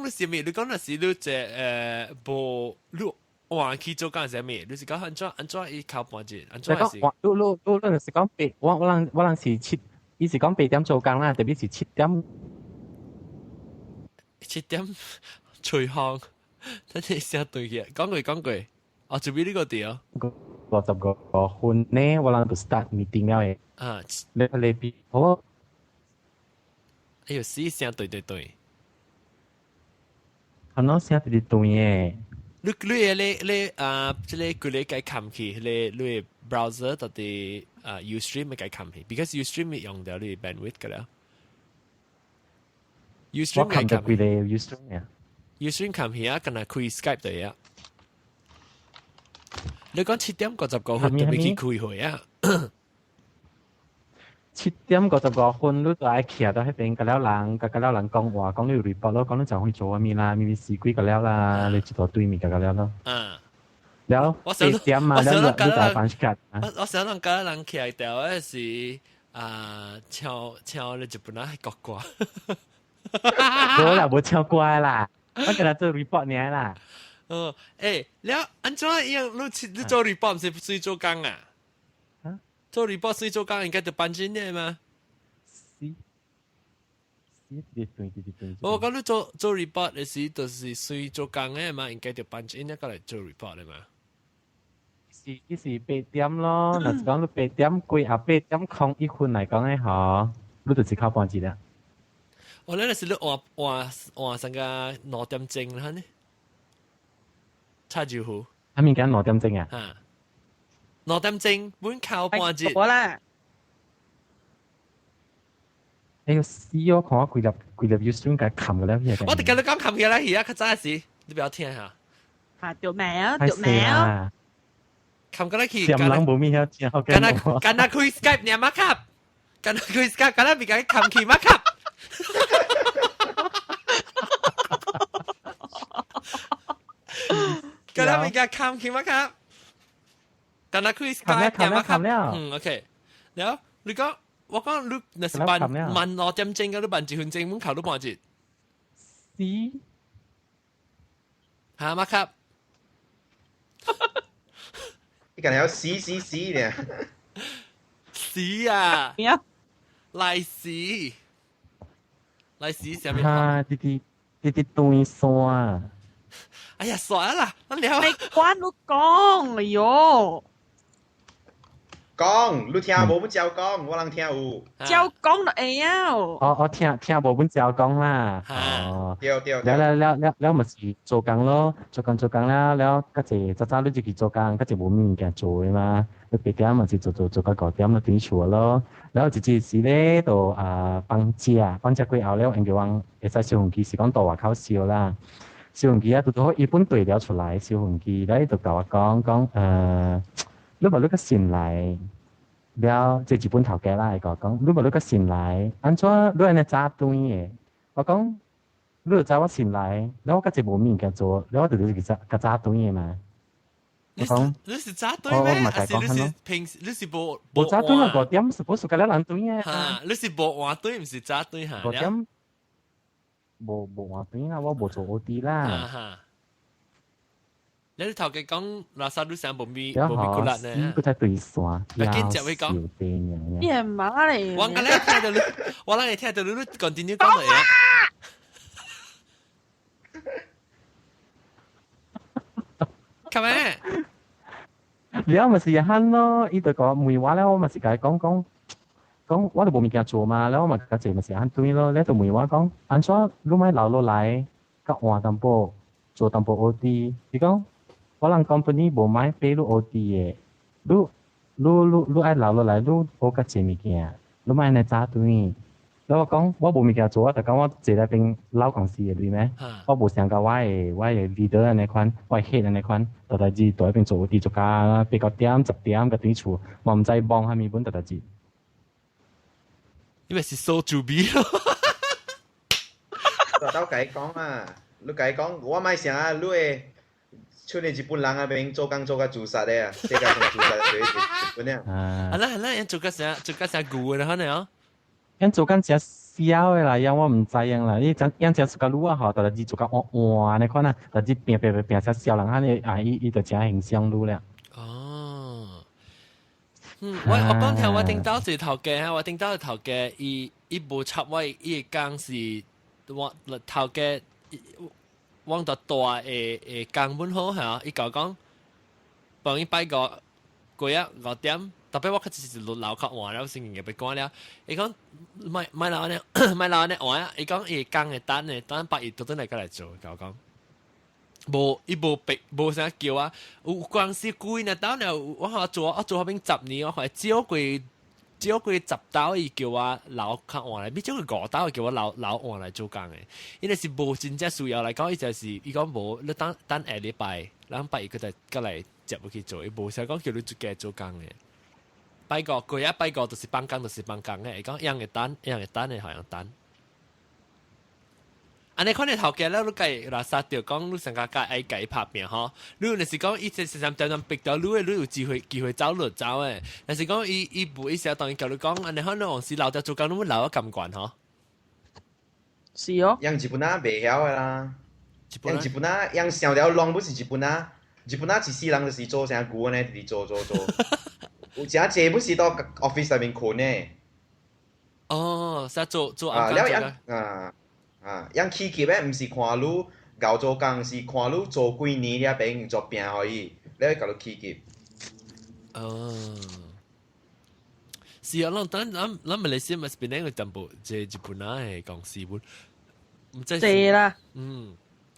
你是咩？你講那是你隻無你換去做工係咩？你是講安怎伊靠半節？安怎係？你是講8，我人是7，伊是講8點做工啦，特別是7點。7點隨行，等你寫對嘅，講句，我做邊呢個調？50個分呢，我人就 start meeting 了嘅。你邊好？哎呦，死聲對。可能聲對嘅。你即係佢哋計冚起，你 browser 到底Ustream 咪計冚起 ，because Ustream 用掉你 bandwidth 㗎啦。Ustream 我冚咗佢哋 Ustream 啊。Usually 看戲啊，跟佢開 Skype 對啊。你講7:59分就未去開會啊7:59分，你就愛徛到迄邊，甲了人講話，講你 report 咯，講你就去做咩啦，咪死鬼個了啦，你一大堆咪個了咯。แล้ว8:00มาแล้ว你就返去㗎。我想諗嗰人徛掉嗰時唱你就本來係國歌。冇啦，冇唱歌啦，我今日做 report 呢啦。แล้ว安怎樣？你做 report 唔是水做工啊？做 report 水做工應該就搬進嚟嘛？我講你做 report 嘅時，就是水做工嘅嘛，應該就搬進嚟過嚟做 report 嘅嘛。是8:00咯，若是講你8:00過後8:01嚟講咧，嗬，你就是靠半節啦。我咧是你換成個2點鐘啦呢，差住好。係咪講2點鐘啊？嚇，2點鐘本靠半節。我啦。哎呦死哦！看我規粒 Ustream 嘅冚嘅咧，我哋今日講冚嘅啦，而家佢真係事，你不要聽下。啊，條命，條命。冚嘅咧，佢咁冷冇咩嘢，กันนะคุย Skype เนี่ยมาครับกันนะคุย Skype กันนะมีการ冚ขี่มาครับกันนะมีการ冚ขี่มาครับกันนะคุย Skype เนี่ยมาครับโอเคแล้ว你講我講你那是辦慢2點鐘嘅，你辦1分鐘，門口都半節。嚇嘛ครับ你可能要洗呢？洗啊！來洗上面。啊！啲對線。哎呀，算啦，我聊。你關我講，哎呦！講，你聽無本照講，我能聽有。照講就會啊！我聽無本照講啦。哦。對。แล้ว咪是做工咯，做工แล้วก็จะ早你就去做工，ก็จะ冇咩物件做嘅嘛。你8:00咪是做到9點就轉厝咯。แล้ว直時咧就放假過後了，人叫話會使小紅機是講到外口燒啦。小紅機啊，到到一本對了出來，小紅機咧就甲我講你話你個先來，了即日本頭家啦，講你話你個先來，安怎你安尼早斷嘅？我講你就知我先來，แล้ว我個就冇物件做，แล้ว我就是個早斷嘅嘛。我講你是早斷咩？還是你是冇早斷啊？5點是supposed 個了人斷嘅。嚇，你是冇換斷，唔是早斷嚇。5點冇換斷啦，我冇做 OT 啦。你頭嘅講垃圾都成冇咪骨力呢？佢在對線，你見就會講。你係馬嚟。我剛才聽到你，我讓你聽到你 continue 講嚟啊。係咪？แล้วมันสิฮั่นเนาะอีตัวก็มวยว่าแล้วมันสิกาย講ว่าเราบ่มีการ做嘛แล้วมันก็จะมันสิฮั่นตุ้ยแล้วตัวมวยว่า講อัน說รู้ไหมเรา落來ก็換淡薄做淡薄 OT 你講我人 company บ่買俾你 OT 嘅你愛留落來你學個這物件你買嚟早ตุ้แล้ว我講我冇物件做但係我坐喺邊撈公司嘅裏面我冇想過我嘅 leader 安尼款我嘅 head 安尼款特大志坐喺邊做 OT 做加8點10點嘅短處我唔知幫下面本特大志因為是收住比咯到解講啊你解講我咪想啊你嘅出嚟日本人啊邊做工做個自殺嘅啊世界上自殺嘅日本人係啦人做個啥古嘅可能哦人做緊只笑嘅啦，因我唔知樣啦。你人只做個路啊，嗬，但係做個換你看啊，但係變只笑人，佢伊就真形象路啦。哦，我講聽我聽到是頭家，我聽到頭家伊無插我伊講是我頭家往到大嘅工本好嚇，伊講幫伊擺個幾啊5點。特別我開始是老靠換了，先嘅被關了。伊講買老呢換啊！伊講伊工嘅單呢，等8月都真係過來做，甲我講。伊無啥叫啊！有公司貴呢，當然我做嗰邊10年，我係招過少佢10刀伊叫我留較換嚟，比少佢5刀叫我留換嚟做工嘅。因為是無真正需要嚟講，伊就是伊講無，你等下禮拜，禮拜佢就過嚟接佢去做，伊無想講叫你做工嘅。拜個佢一拜個就是放工嘅，伊講樣嘅單嘅好樣單。安尼看你頭家咧，你計垃圾掉講，你成家家愛計拍片吼。你若是講伊直直點逼到你有機會走誒。但是講伊不伊時當伊教你講，安尼可能往時留掉做工，你會留得咁慣吼。是哦。樣日本啊袂曉誒啦，樣日本啊樣上條浪不是日本啊，日本啊一世人就是做啥久安尼，直做。有真濟不是到 office 內面困誒。哦，實做啊，了樣企業誒，毋是看你熬做工，是看你做幾年了，並做拼互伊，你會甲你企業。哦，是啊，咱馬來西亞咪是邊個淡薄即日本啊嘅公司本，唔知係啦。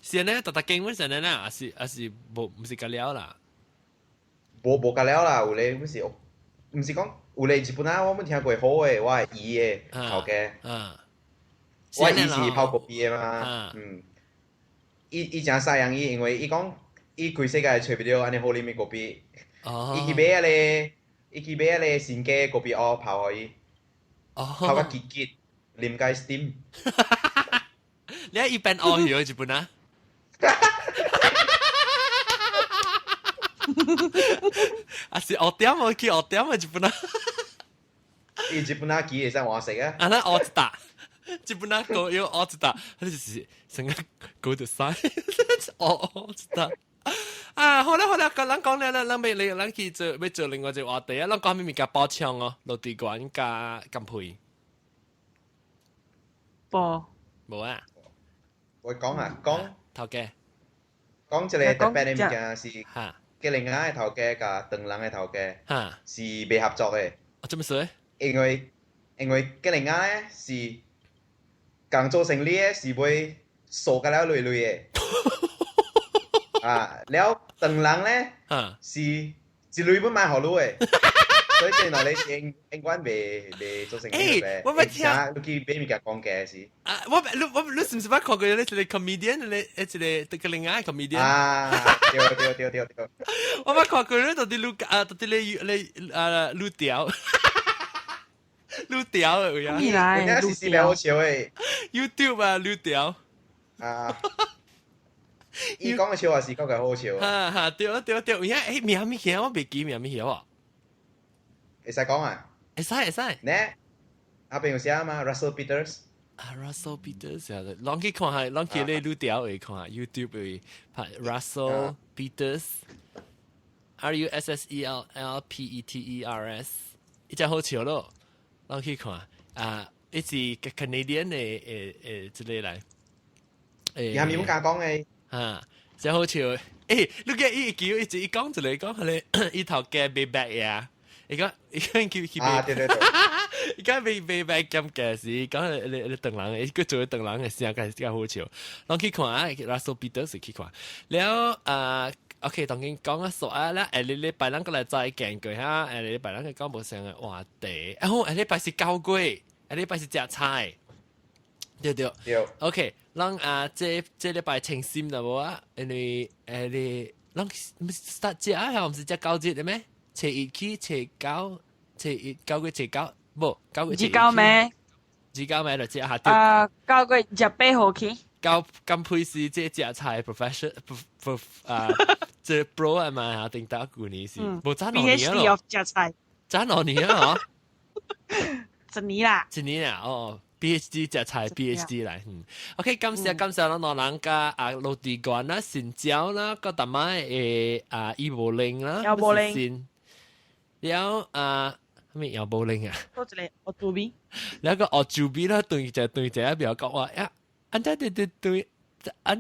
是呢，特經本上呢，還是無唔是咁了啦。無咁了啦，有咧，毋是講有咧日本啊，我冇聽過好誒，我係伊誒頭家。我以前跑過 B 嘅嘛，伊真曬人伊，因為伊講伊規世界找不到安尼好啉嘅果啤，伊去買咧新嘅果啤哦泡互伊，泡甲結啉甲 steam。你一般哦去日本啊？啊是學點我去學點啊日本啊？伊日本啊機會使換食啊？啊那學一打。日本人講要我知道，佢就是成個講到晒，我知道。啊，好啦，咱講咧，咱去做要做另外一個話題啊，咱講咩物件包槍哦，落地管加金配。無。無啊。我講啊，講頭家。講一個特別嘅物件是，吉林亞嘅頭家甲長人嘅頭家，是未合作嘅。做咩事？因為吉林亞咧是。剛做生意誒是會數個了累累誒，了長人咧是一累不買好路誒，所以即係嗱你應該未做生意嘅，我咪聽，你去俾物件講嘅是。啊，你是唔是捌看過你一個 comedian， 你一個另外 comedian？啊，對。我捌看過你到底錄掉。錄掉嘅有啊，人家是是好笑誒 ，YouTube 啊錄掉啊，伊講嘅笑話是講嘅好笑。哈，對，而家名咩嘢我未記名咩嘢喎？會使講啊？會使。呢，阿邊有寫嘛 ？Russell Peters。啊 ，Russell Peters 啊，攏去看下，攏去咧錄掉會看下 YouTube 會拍 Russell Peters，RUSSELLPETERS， 一隻好笑咯。攏去看啊！一是 Canadian 嘅之類嚟，你係咪咁講嘅？嚇，真好笑！你嘅伊叫一直伊講一個講佢伊頭家未白呀，伊講叫啊，對，伊講未白咁嘅事，講你等人，伊個做等人嘅時候，真好笑。攏去看啊 ，Russell Peters 去看，了OK，當然講啊，所啊啦，你拜人過來再見佢哈，你拜人嘅講無上嘅話題，你拜是交貴，你拜是食菜，對。OK，咱這禮拜清心啦無啊？因為你咱 start 食啊，唔是食9節嘅咩？初一起初9月初9，無9月初9咩？初9咩就食下啲。9月28號起。咁配是即係食菜 profession 即係 pro 係咪啊？定得舊年是冇爭兩年咯。食菜爭兩年啊？嗬，一年啊？哦 ，PhD 食菜 PhD 嚟，OK， 感謝啦，羅蘭家陸地關啦、新椒啦，個大媽伊布林啦，有布林，有咩有布林啊？多一個我杜比，兩個我杜比啦，對只比較講話呀。對，對，哎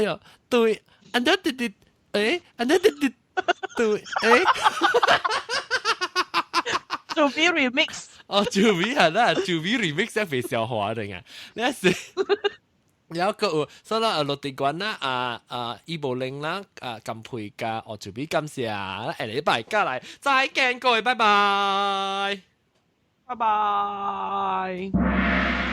呦，對，主比 remix， 哦，主比係啦，主比 remix 係非常華的啊，你係有一個，所以啦，落地關啦，醫保令啦，咁配㗎，我準備感謝啊，禮拜加嚟，再見各位，拜拜，拜拜。